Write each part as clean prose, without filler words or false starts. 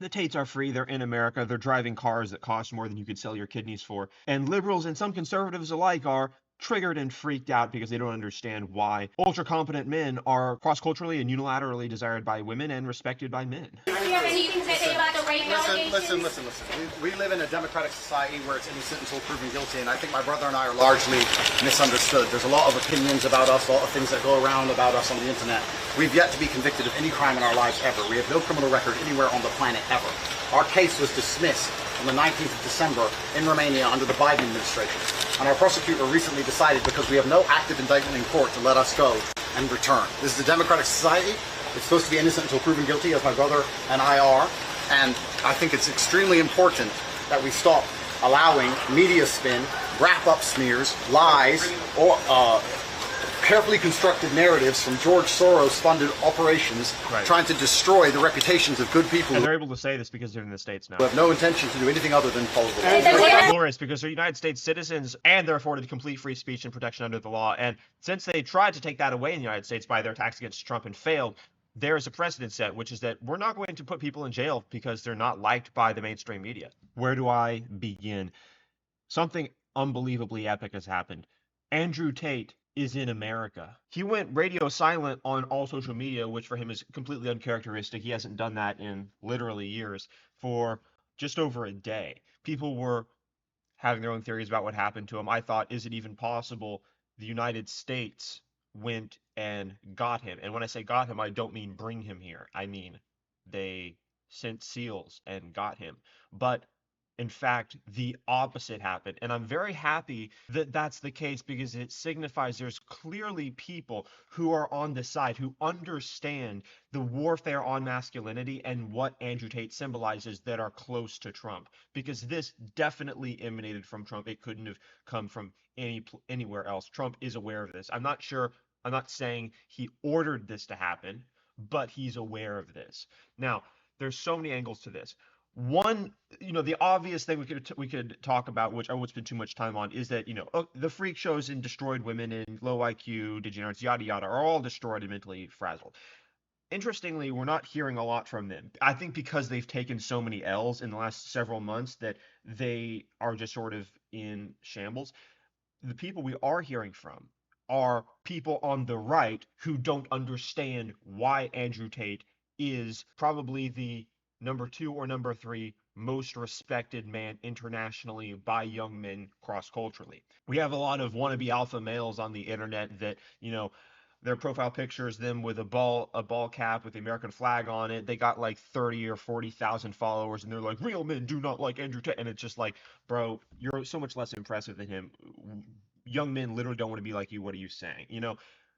The Tates are free. They're in America. They're driving cars that cost more than you could sell your kidneys for. And liberals and some conservatives alike are triggered and freaked out because they don't understand why ultra competent men are cross culturally and unilaterally desired by women and respected by men. Do you have anything to say about the rape allegations? Listen. We live in a democratic society where it's innocent until proven guilty, and I think my brother and I are largely misunderstood. There's a lot of opinions about us, a lot of things that go around about us on the internet. We've yet to be convicted of any crime in our lives ever. We have no criminal record anywhere on the planet ever. Our case was dismissed on the 19th of December in Romania under the Biden administration. And our prosecutor recently decided, because we have no active indictment in court, to let us go and return. This is a democratic society. It's supposed to be innocent until proven guilty, as my brother and I are. And I think it's extremely important that we stop allowing media spin, wrap-up smears, lies, or carefully constructed narratives from George Soros-funded operations trying to destroy the reputations of good people. And they're able to say this because they're in the States now. Who have no intention to do anything other than follow the law. It's glorious because they're United States citizens and they're afforded complete free speech and protection under the law. And since they tried to take that away in the United States by their attacks against Trump and failed, there is a precedent set, which is that we're not going to put people in jail because they're not liked by the mainstream media. Where do I begin? Something unbelievably epic has happened. Andrew Tate is in America. He went radio silent on all social media, which for him is completely uncharacteristic. He hasn't done that in literally years, for just over a day. People were having their own theories about what happened to him. I thought, is it even possible the United States went and got him? And when I say got him, I don't mean bring him here. I mean they sent SEALs and got him. But in fact, the opposite happened. And I'm very happy that that's the case because it signifies there's clearly people who are on the side, who understand the warfare on masculinity and what Andrew Tate symbolizes, that are close to Trump. Because this definitely emanated from Trump. It couldn't have come from anywhere else. Trump is aware of this. I'm not saying he ordered this to happen, but he's aware of this. Now, there's so many angles to this. One, the obvious thing we could talk about, which I won't spend too much time on, is that the freak shows and destroyed women and low IQ degenerates, yada yada, are all destroyed and mentally frazzled. Interestingly, we're not hearing a lot from them. I think because they've taken so many L's in the last several months that they are just sort of in shambles. The people we are hearing from are people on the right who don't understand why Andrew Tate is probably the number 2 or number 3 most respected man internationally by young men cross-culturally. We have a lot of wannabe alpha males on the internet that, their profile pictures them with a ball cap with the American flag on it. They got like 30 or 40,000 followers, and they're like, real men do not like Andrew Tate. And it's just like, bro, you're so much less impressive than him. Young men literally don't want to be like you. What are you saying?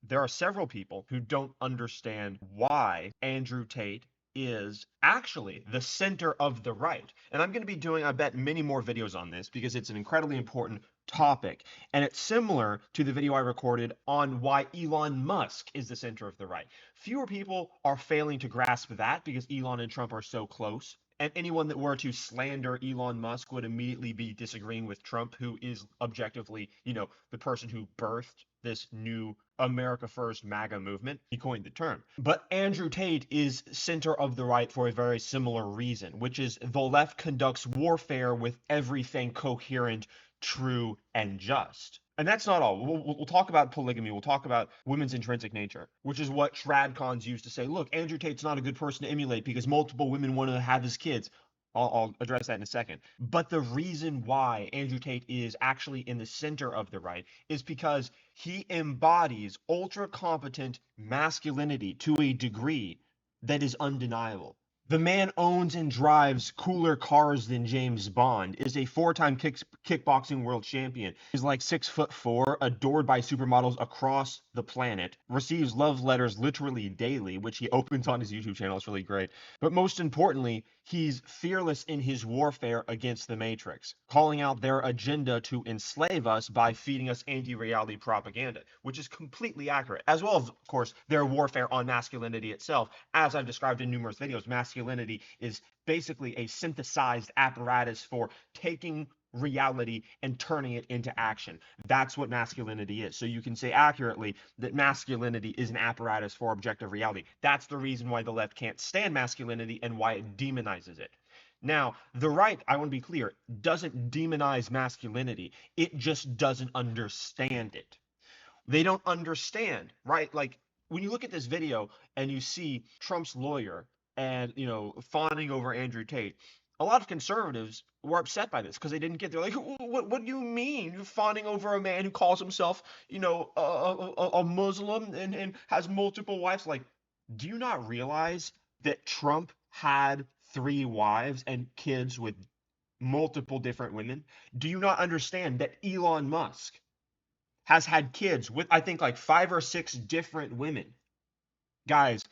There are several people who don't understand why Andrew Tate is actually the center of the right. And I'm going to be doing, I bet, many more videos on this because it's an incredibly important topic. And it's similar to the video I recorded on why Elon Musk is the center of the right. Fewer people are failing to grasp that because Elon and Trump are so close. And anyone that were to slander Elon Musk would immediately be disagreeing with Trump, who is objectively, the person who birthed this new America First MAGA movement. He coined the term. But Andrew Tate is center of the right for a very similar reason, which is the left conducts warfare with everything coherent, true, and just. And that's not all. We'll talk about polygamy. We'll talk about women's intrinsic nature, which is what Shradcons used to say. Look, Andrew Tate's not a good person to emulate because multiple women want to have his kids. I'll address that in a second. But the reason why Andrew Tate is actually in the center of the right is because he embodies ultra-competent masculinity to a degree that is undeniable. The man owns and drives cooler cars than James Bond, is a 4-time kickboxing world champion, is like 6'4", adored by supermodels across the planet, receives love letters literally daily, which he opens on his YouTube channel. It's really great. But most importantly, he's fearless in his warfare against the Matrix, calling out their agenda to enslave us by feeding us anti-reality propaganda, which is completely accurate, as well as, of course, their warfare on masculinity itself. As I've described in numerous videos, masculinity is basically a synthesized apparatus for taking reality and turning it into action. That's what masculinity is. So you can say accurately that masculinity is an apparatus for objective reality. That's the reason why the left can't stand masculinity and why it demonizes it. Now, the right, I want to be clear, doesn't demonize masculinity. It just doesn't understand it. They don't understand, right? Like when you look at this video and you see Trump's lawyer and, fawning over Andrew Tate, a lot of conservatives were upset by this because they didn't get. They're like, what do you mean you're fawning over a man who calls himself, a Muslim and has multiple wives? Like, do you not realize that Trump had 3 wives and kids with multiple different women? Do you not understand that Elon Musk has had kids with, I think, like 5 or 6 different women? Guys,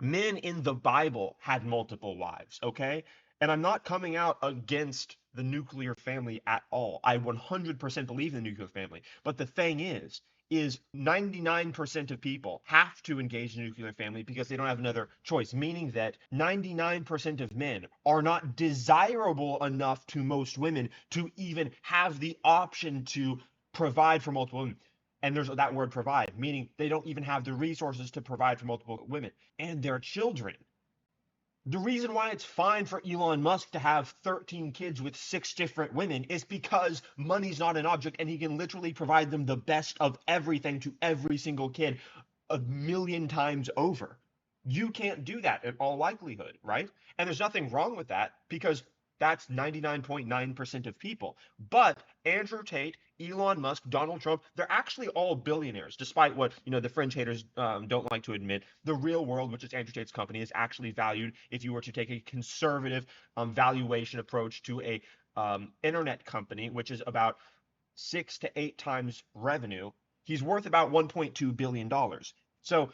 men in the Bible had multiple wives, okay? And I'm not coming out against the nuclear family at all. I 100% believe in the nuclear family. But the thing is 99% of people have to engage in the nuclear family because they don't have another choice, meaning that 99% of men are not desirable enough to most women to even have the option to provide for multiple women. And there's that word provide, meaning they don't even have the resources to provide for multiple women and their children. The reason why it's fine for Elon Musk to have 13 kids with 6 different women is because money's not an object and he can literally provide them the best of everything to every single kid 1,000,000 times over. You can't do that in all likelihood, right? And there's nothing wrong with that because that's 99.9% of people. But Andrew Tate, Elon Musk, Donald Trump, they're actually all billionaires, despite what the fringe haters don't like to admit. The real world, which is Andrew Tate's company, is actually valued, if you were to take a conservative valuation approach to a internet company, which is about 6 to 8 times revenue, he's worth about $1.2 billion. So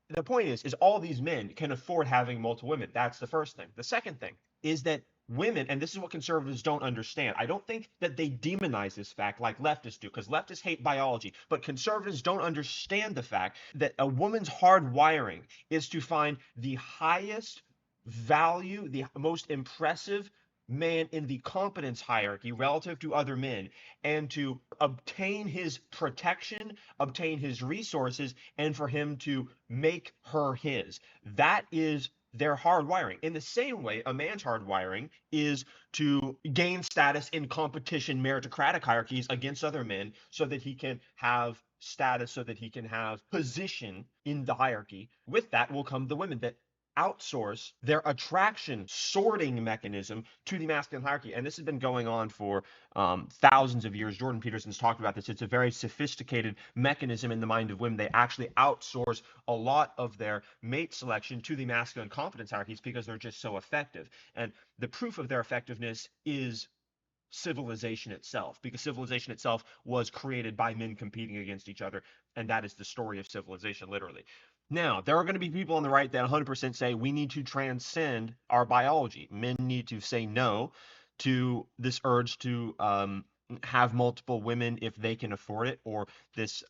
the point is all these men can afford having multiple women. That's the first thing. The second thing is that women, and this is what conservatives don't understand. I don't think that they demonize this fact like leftists do, because leftists hate biology, but conservatives don't understand the fact that a woman's hard wiring is to find the highest value, the most impressive man in the competence hierarchy relative to other men, and to obtain his protection, obtain his resources, and for him to make her his. That is their hard wiring. In the same way, a man's hard wiring is to gain status in competition meritocratic hierarchies against other men so that he can have status, so that he can have position in the hierarchy. With that will come the women that outsource their attraction sorting mechanism to the masculine hierarchy. And this has been going on for thousands of years. Jordan Peterson's talked about this. It's a very sophisticated mechanism in the mind of women. They actually outsource a lot of their mate selection to the masculine competence hierarchies because they're just so effective. And the proof of their effectiveness is civilization itself, because civilization itself was created by men competing against each other, and that is the story of civilization, literally. Now, there are going to be people on the right that 100% say we need to transcend our biology. Men need to say no to this urge to have multiple women if they can afford it, or this,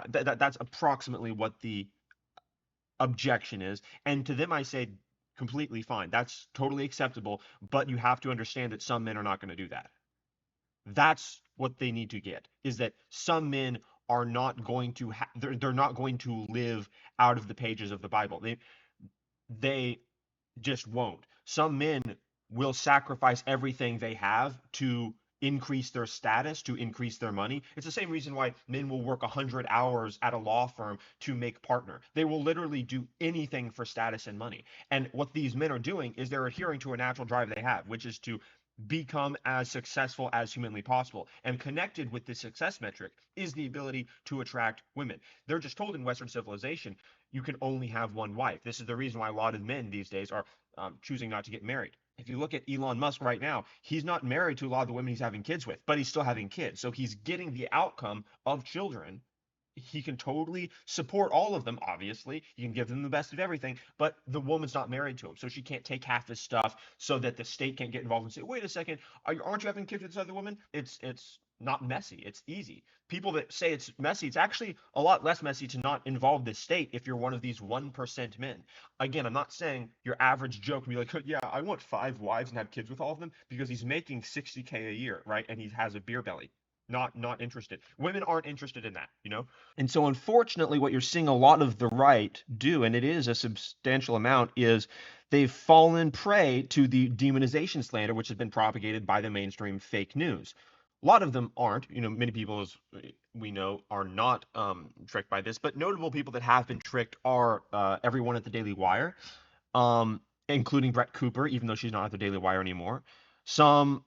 that's approximately what the objection is. And to them, I say completely fine. That's totally acceptable, but you have to understand that some men are not going to do that. That's what they need to get, is that some men are not going to they're not going to live out of the pages of the Bible. They just won't. Some men will sacrifice everything they have to increase their status, to increase their money. It's the same reason why men will work 100 hours at a law firm to make partner. They will literally do anything for status and money. And what these men are doing is they're adhering to a natural drive they have, which is to become as successful as humanly possible. And connected with this success metric is the ability to attract women. They're just told in Western civilization, you can only have one wife. This is the reason why a lot of men these days are choosing not to get married. If you look at Elon Musk right now, he's not married to a lot of the women he's having kids with, but he's still having kids. So he's getting the outcome of children. He can totally support all of them, obviously. He can give them the best of everything, but the woman's not married to him, so she can't take half his stuff so that the state can't get involved and say, wait a second, aren't you having kids with this other woman? It's not messy. It's easy. People that say it's messy, it's actually a lot less messy to not involve the state if you're one of these 1% men. Again, I'm not saying your average Joe can be like, yeah, I want 5 wives and have kids with all of them because he's making 60K a year, right? And he has a beer belly. Not interested. Women aren't interested in that, you know? And so unfortunately what you're seeing a lot of the right do, and it is a substantial amount, is they've fallen prey to the demonization slander which has been propagated by the mainstream fake news. A lot of them aren't. Many people, as we know, are not tricked by this, but notable people that have been tricked are everyone at the Daily Wire, including Brett Cooper, even though she's not at the Daily Wire anymore. Some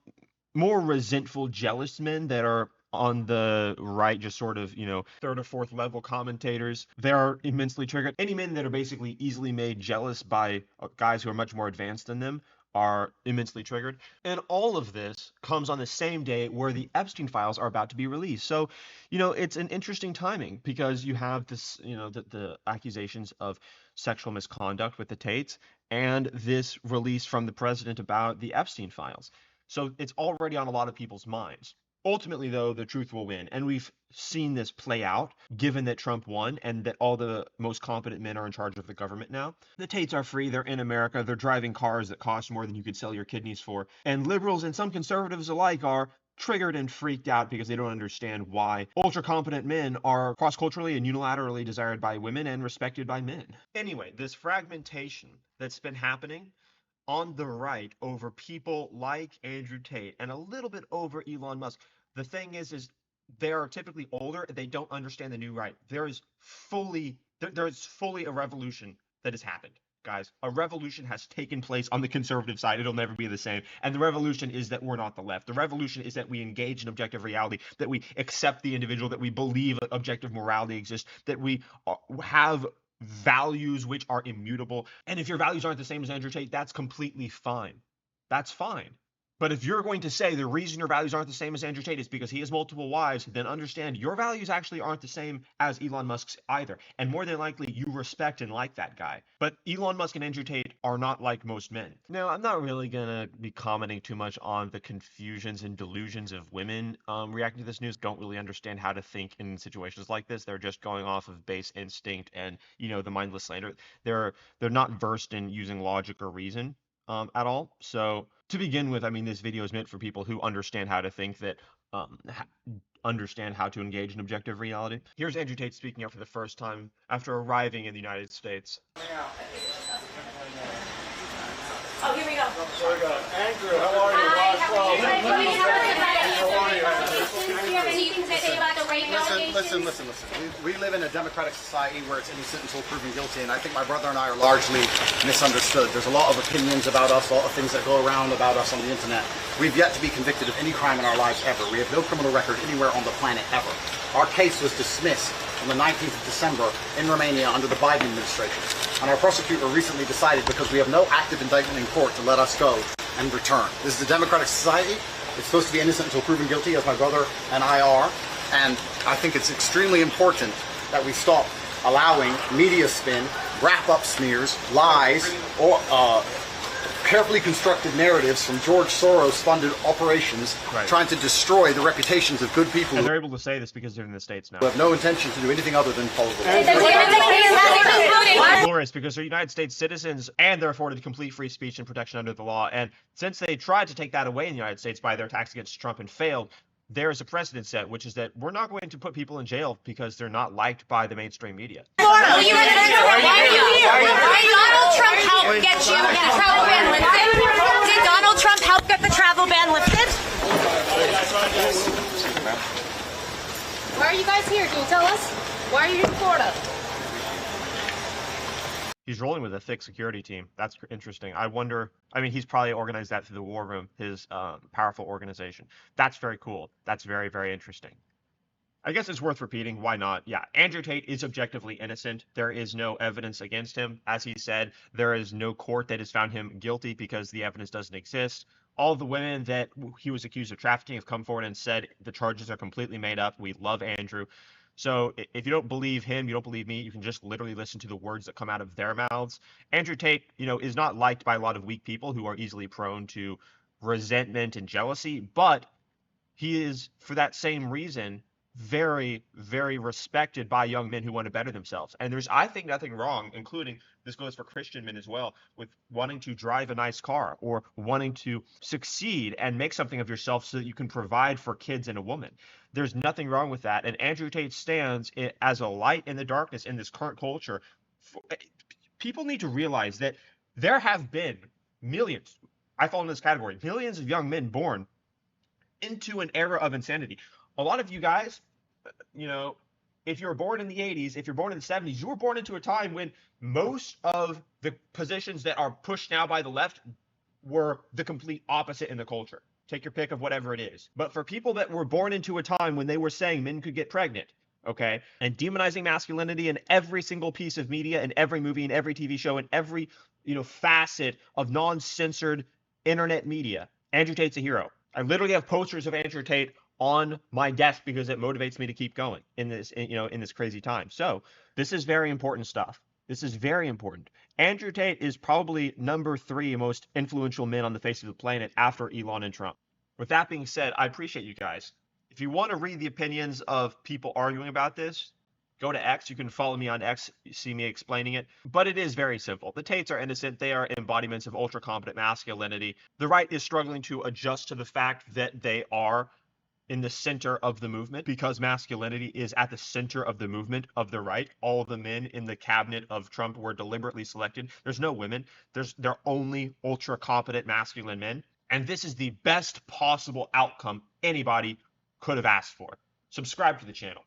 more resentful, jealous men that are on the right, just sort of, third or fourth level commentators. They're immensely triggered. Any men that are basically easily made jealous by guys who are much more advanced than them are immensely triggered. And all of this comes on the same day where the Epstein files are about to be released. So, it's an interesting timing because you have this, the accusations of sexual misconduct with the Tates and this release from the president about the Epstein files. So it's already on a lot of people's minds. Ultimately, though, the truth will win. And we've seen this play out, given that Trump won and that all the most competent men are in charge of the government now. The Tates are free. They're in America. They're driving cars that cost more than you could sell your kidneys for. And liberals and some conservatives alike are triggered and freaked out because they don't understand why ultra competent men are cross-culturally and unilaterally desired by women and respected by men. Anyway, this fragmentation that's been happening on the right over people like Andrew Tate and a little bit over Elon Musk. The thing is they are typically older and they don't understand the new right. There is fully a revolution that has happened, guys. A revolution has taken place on the conservative side. It'll never be the same. And the revolution is that we're not the left. The revolution is that we engage in objective reality, that we accept the individual, that we believe objective morality exists, that we have values which are immutable. And if your values aren't the same as Andrew Tate, that's completely fine. That's fine. But if you're going to say the reason your values aren't the same as Andrew Tate is because he has multiple wives, then understand your values actually aren't the same as Elon Musk's either. And more than likely, you respect and like that guy. But Elon Musk and Andrew Tate are not like most men. Now, I'm not really going to be commenting too much on the confusions and delusions of women reacting to this news. Don't really understand how to think in situations like this. They're just going off of base instinct and, the mindless slander. They're not versed in using logic or reason at all. So to begin with, I mean, this video is meant for people who understand how to think, that understand how to engage in objective reality. Here's Andrew Tate speaking out for the first time after arriving in the United States. Oh, here we go. Here we go. Andrew, how are you? Hi, how are you? Anything to say about the rape allegations? Listen. We live in a democratic society where it's innocent until proven guilty, and I think my brother and I are largely misunderstood. There's a lot of opinions about us, a lot of things that go around about us on the internet. We've yet to be convicted of any crime in our lives ever. We have no criminal record anywhere on the planet ever. Our case was dismissed on the 19th of December in Romania under the Biden administration. And our prosecutor recently decided, because we have no active indictment in court, to let us go and return. This is a democratic society. It's supposed to be innocent until proven guilty, as my brother and I are. And I think it's extremely important that we stop allowing media spin, wrap-up smears, lies, or carefully constructed narratives from George Soros-funded operations trying to destroy the reputations of good people. And they're able to say this because they're in the States now. Who have no intention to do anything other than follow the law. Glorious, because they're United States citizens and they're afforded complete free speech and protection under the law. And since they tried to take that away in the United States by their attacks against Trump and failed, there is a precedent set, which is that we're not going to put people in jail because they're not liked by the mainstream media. Why are you here? Did Donald Trump help get you the travel ban lifted? Did Donald Trump help get the travel ban lifted? Why are you guys here? Can you tell us? Why are you in Florida? He's rolling with a thick security team. That's interesting. I wonder, I mean, he's probably organized that through the War Room, his powerful organization. That's very cool. That's very, very interesting. I guess it's worth repeating. Why not? Yeah, Andrew Tate is objectively innocent. There is no evidence against him. As he said, there is no court that has found him guilty because the evidence doesn't exist. All the women that he was accused of trafficking have come forward and said the charges are completely made up. We love Andrew. So if you don't believe him, you don't believe me, you can just literally listen to the words that come out of their mouths. Andrew Tate, is not liked by a lot of weak people who are easily prone to resentment and jealousy, but he is, for that same reason, very, very respected by young men who want to better themselves. And there's, I think, nothing wrong, including this goes for Christian men as well, with wanting to drive a nice car or wanting to succeed and make something of yourself so that you can provide for kids and a woman. There's nothing wrong with that. And Andrew Tate stands as a light in the darkness in this current culture. People need to realize that there have been millions, I fall in this category, millions of young men born into an era of insanity. A lot of you guys, you know, if you're born in the 80s, if you're born in the 70s, you were born into a time when most of the positions that are pushed now by the left were the complete opposite in the culture. Take your pick of whatever it is. But for people that were born into a time when they were saying men could get pregnant, okay, and demonizing masculinity in every single piece of media, in every movie, in every TV show, in every, facet of non-censored internet media, Andrew Tate's a hero. I literally have posters of Andrew Tate on my desk because it motivates me to keep going in this crazy time. So this is very important stuff. This is very important. Andrew Tate is probably number 3 most influential men on the face of the planet after Elon and Trump. With that being said, I appreciate you guys. If you want to read the opinions of people arguing about this, go to X. You can follow me on X, see me explaining it. But it is very simple. The Tates are innocent. They are embodiments of ultra-competent masculinity. The right is struggling to adjust to the fact that they are in the center of the movement because masculinity is at the center of the movement of the right. All of the men in the cabinet of Trump were deliberately selected. There's no women. They're only ultra-competent masculine men. And this is the best possible outcome anybody could have asked for. Subscribe to the channel.